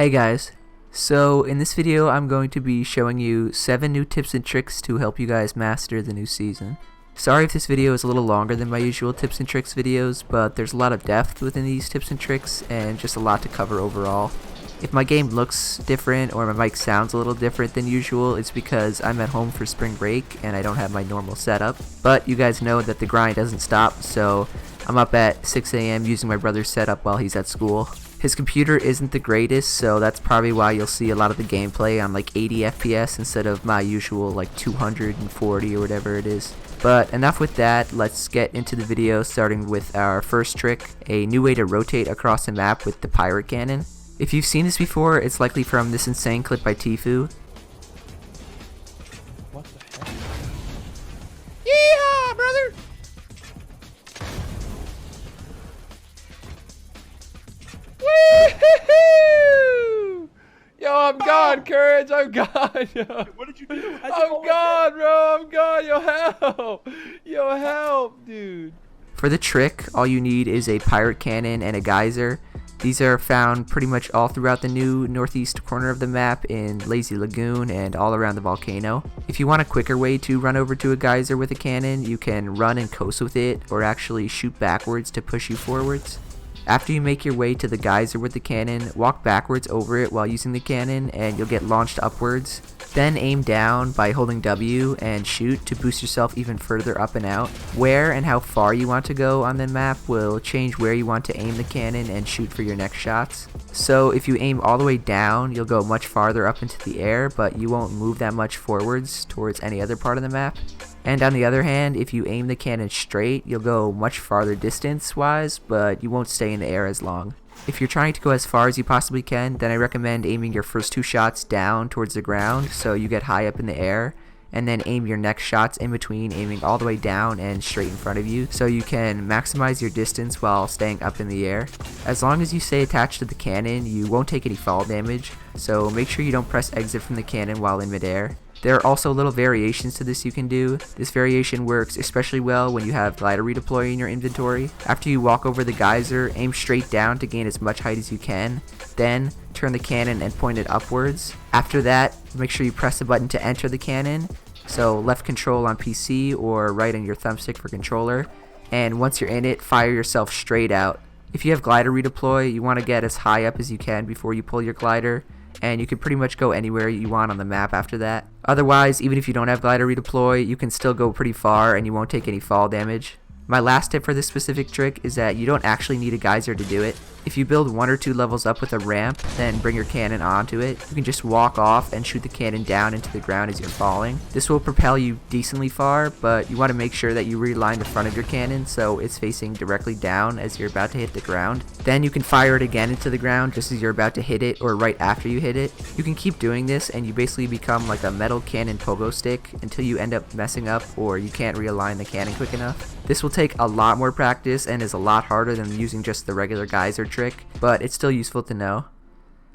Hey guys, so in this video I'm going to be showing you 7 new tips and tricks to help you guys master the new season. Sorry if this video is a little longer than my usual tips and tricks videos, but there's a lot of depth within these tips and tricks and just a lot to cover overall. If my game looks different or my mic sounds a little different than usual, it's because I'm at home for spring break and I don't have my normal setup. But you guys know that the grind doesn't stop, so I'm up at 6 AM using my brother's setup while he's at school. His computer isn't the greatest, so that's probably why you'll see a lot of the gameplay on like 80 FPS instead of my usual like 240 or whatever it is. But enough with that, let's get into the video, starting with our first trick, a new way to rotate across the map with the pirate cannon. If you've seen this before, it's likely from this insane clip by Tfue. What the heck? Yeehaw, brother! Woo-hoo-hoo! Yo, I'm gone, Courage. I'm gone, yo. What did you do? I'm gone, bro. I'm gone. Yo, help. Yo, help, dude. For the trick, all you need is a pirate cannon and a geyser. These are found pretty much all throughout the new northeast corner of the map in Lazy Lagoon and all around the volcano. If you want a quicker way to run over to a geyser with a cannon, you can run and coast with it or actually shoot backwards to push you forwards. After you make your way to the geyser with the cannon, walk backwards over it while using the cannon and you'll get launched upwards. Then aim down by holding W and shoot to boost yourself even further up and out. Where and how far you want to go on the map will change where you want to aim the cannon and shoot for your next shots. So if you aim all the way down, you'll go much farther up into the air, but you won't move that much forwards towards any other part of the map. And on the other hand, if you aim the cannon straight, you'll go much farther distance wise, but you won't stay in the air as long. If you're trying to go as far as you possibly can, then I recommend aiming your first 2 shots down towards the ground so you get high up in the air, and then aim your next shots in between, aiming all the way down and straight in front of you so you can maximize your distance while staying up in the air. As long as you stay attached to the cannon, you won't take any fall damage, so make sure you don't press exit from the cannon while in midair. There are also little variations to this you can do. This variation works especially well when you have glider redeploy in your inventory. After you walk over the geyser, aim straight down to gain as much height as you can. Then turn the cannon and point it upwards. After that, make sure you press the button to enter the cannon. So left control on PC or right on your thumbstick for controller. And once you're in it, fire yourself straight out. If you have glider redeploy, you want to get as high up as you can before you pull your glider, and you can pretty much go anywhere you want on the map after that. Otherwise, even if you don't have glider redeploy, you can still go pretty far and you won't take any fall damage. My last tip for this specific trick is that you don't actually need a geyser to do it. If you build 1 or 2 levels up with a ramp, then bring your cannon onto it, you can just walk off and shoot the cannon down into the ground as you're falling. This will propel you decently far, but you want to make sure that you realign the front of your cannon so it's facing directly down as you're about to hit the ground. Then you can fire it again into the ground just as you're about to hit it or right after you hit it. You can keep doing this and you basically become like a metal cannon pogo stick until you end up messing up or you can't realign the cannon quick enough. This will take a lot more practice and is a lot harder than using just the regular geyser trick, but it's still useful to know.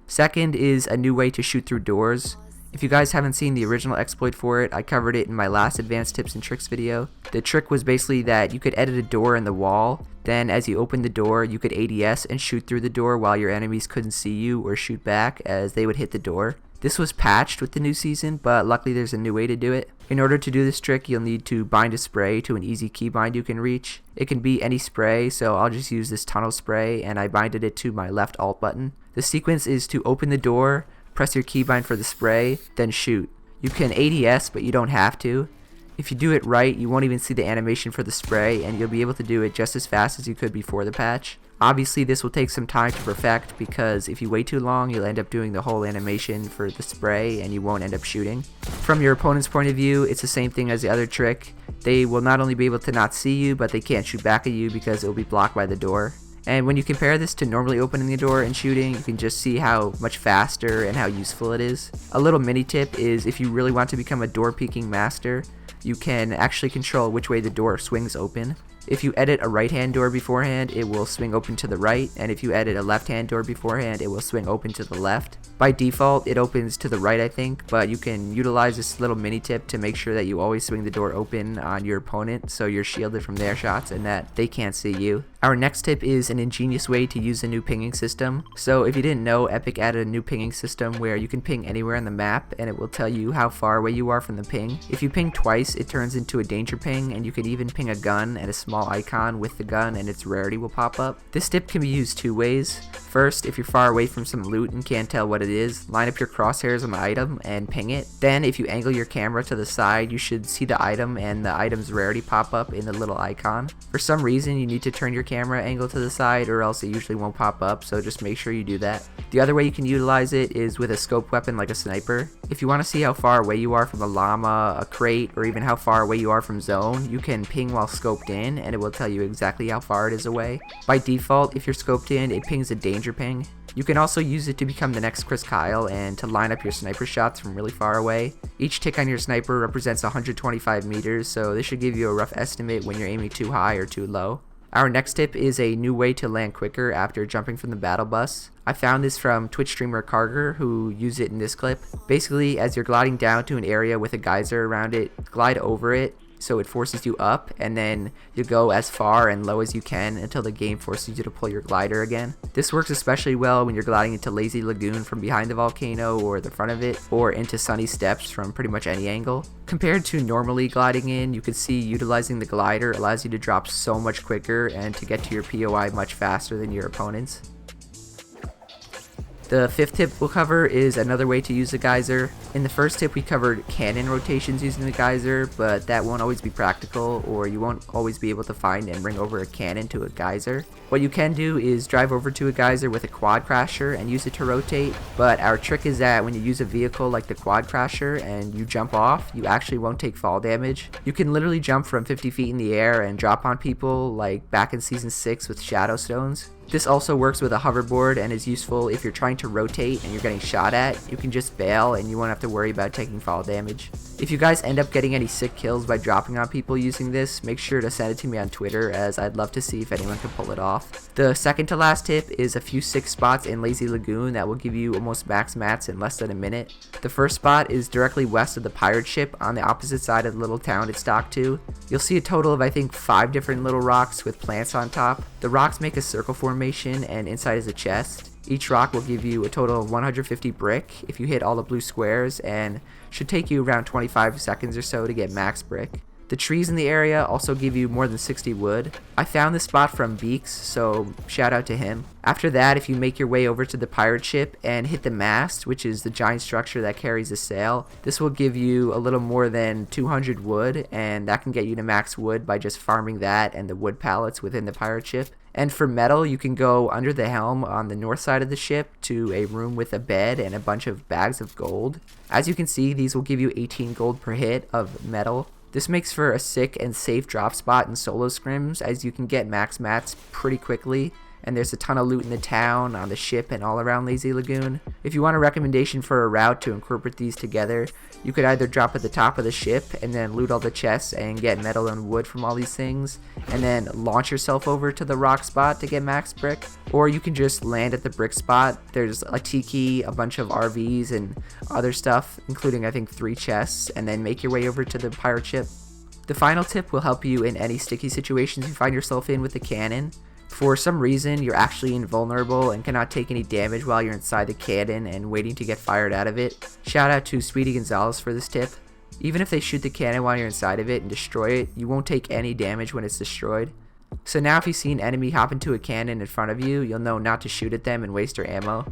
Second is a new way to shoot through doors. If you guys haven't seen the original exploit for it, I covered it in my last advanced tips and tricks video. The trick was basically that you could edit a door in the wall, then as you open the door you could ADS and shoot through the door while your enemies couldn't see you or shoot back as they would hit the door. This was patched with the new season, but luckily there's a new way to do it. In order to do this trick, you'll need to bind a spray to an easy keybind you can reach. It can be any spray, so I'll just use this tunnel spray, and I binded it to my left alt button. The sequence is to open the door, press your keybind for the spray, then shoot. You can ADS, but you don't have to. If you do it right, you won't even see the animation for the spray, and you'll be able to do it just as fast as you could before the patch. Obviously this will take some time to perfect because if you wait too long you'll end up doing the whole animation for the spray and you won't end up shooting. From your opponent's point of view, it's the same thing as the other trick. They will not only be able to not see you, but they can't shoot back at you because it will be blocked by the door. And when you compare this to normally opening the door and shooting, you can just see how much faster and how useful it is. A little mini tip is if you really want to become a door peeking master, you can actually control which way the door swings open. If you edit a right hand door beforehand, it will swing open to the right, and if you edit a left hand door beforehand, it will swing open to the left. By default, it opens to the right, I think, but you can utilize this little mini tip to make sure that you always swing the door open on your opponent so you're shielded from their shots and that they can't see you. Our next tip is an ingenious way to use a new pinging system. So if you didn't know, Epic added a new pinging system where you can ping anywhere on the map and it will tell you how far away you are from the ping. If you ping twice, it turns into a danger ping, and you can even ping a gun and a small icon with the gun and its rarity will pop up. This tip can be used two ways. First, if you're far away from some loot and can't tell what it is, line up your crosshairs on the item and ping it. Then if you angle your camera to the side, you should see the item and the item's rarity pop up in the little icon. For some reason, you need to turn your camera angle to the side or else it usually won't pop up, so just make sure you do that. The other way you can utilize it is with a scope weapon like a sniper. If you want to see how far away you are from a llama, a crate, or even how far away you are from zone, you can ping while scoped in and it will tell you exactly how far it is away. By default, if you're scoped in, it pings a danger ping. You can also use it to become the next Chris Kyle and to line up your sniper shots from really far away. Each tick on your sniper represents 125 meters, so this should give you a rough estimate when you're aiming too high or too low. Our next tip is a new way to land quicker after jumping from the battle bus. I found this from Twitch streamer Karger, who used it in this clip. Basically, as you're gliding down to an area with a geyser around it, glide over it so it forces you up, and then you go as far and low as you can until the game forces you to pull your glider again. This works especially well when you're gliding into Lazy Lagoon from behind the volcano or the front of it, or into sunny steps from pretty much any angle. Compared to normally gliding in, you can see utilizing the glider allows you to drop so much quicker and to get to your POI much faster than your opponents. The fifth tip we'll cover is another way to use a geyser. In the first tip we covered cannon rotations using the geyser, but that won't always be practical, or you won't always be able to find and bring over a cannon to a geyser. What you can do is drive over to a geyser with a quad crasher and use it to rotate, but our trick is that when you use a vehicle like the quad crasher and you jump off, you actually won't take fall damage. You can literally jump from 50 feet in the air and drop on people like back in Season 6 with Shadow Stones. This also works with a hoverboard and is useful if you're trying to rotate and you're getting shot at. You can just bail and you won't have to worry about taking fall damage. If you guys end up getting any sick kills by dropping on people using this, make sure to send it to me on Twitter, as I'd love to see if anyone can pull it off. The second to last tip is a few sick spots in Lazy Lagoon that will give you almost max mats in less than a minute. The first spot is directly west of the pirate ship on the opposite side of the little town it's docked to. You'll see a total of I think 5 different little rocks with plants on top. The rocks make a circle formation and inside is a chest. Each rock will give you a total of 150 brick if you hit all the blue squares, and should take you around 25 seconds or so to get max brick. The trees in the area also give you more than 60 wood. I found this spot from Beaks, so shout out to him. After that, if you make your way over to the pirate ship and hit the mast, which is the giant structure that carries the sail, this will give you a little more than 200 wood, and that can get you to max wood by just farming that and the wood pallets within the pirate ship. And for metal, you can go under the helm on the north side of the ship to a room with a bed and a bunch of bags of gold. As you can see, these will give you 18 gold per hit of metal. This makes for a sick and safe drop spot in solo scrims, as you can get max mats pretty quickly, and there's a ton of loot in the town, on the ship, and all around Lazy Lagoon. If you want a recommendation for a route to incorporate these together, you could either drop at the top of the ship and then loot all the chests and get metal and wood from all these things, and then launch yourself over to the rock spot to get max brick, or you can just land at the brick spot. There's a tiki, a bunch of RVs, and other stuff, including I think 3 chests, and then make your way over to the pirate ship. The final tip will help you in any sticky situations you find yourself in with the cannon. For some reason, you're actually invulnerable and cannot take any damage while you're inside the cannon and waiting to get fired out of it. Shout out to Speedy Gonzalez for this tip. Even if they shoot the cannon while you're inside of it and destroy it, you won't take any damage when it's destroyed. So now if you see an enemy hop into a cannon in front of you, you'll know not to shoot at them and waste your ammo.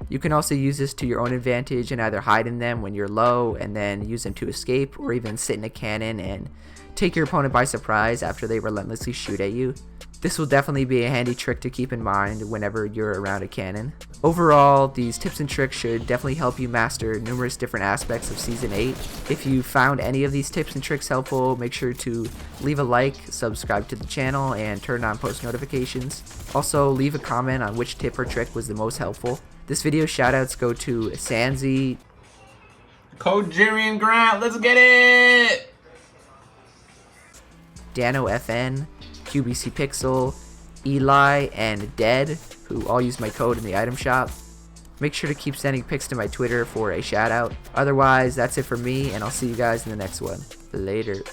You can also use this to your own advantage and either hide in them when you're low and then use them to escape, or even sit in a cannon and take your opponent by surprise after they relentlessly shoot at you. This will definitely be a handy trick to keep in mind whenever you're around a cannon. Overall, these tips and tricks should definitely help you master numerous different aspects of Season 8. If you found any of these tips and tricks helpful, make sure to leave a like, subscribe to the channel, and turn on post notifications. Also, leave a comment on which tip or trick was the most helpful. This video shoutouts go to Sens, itsJerian Grant, let's get it! Dano FN, QBC Pixel, Eli, and Dead, who all use my code in the item shop. Make sure to keep sending pics to my Twitter for a shout out. Otherwise, that's it for me, and I'll see you guys in the next one. Later.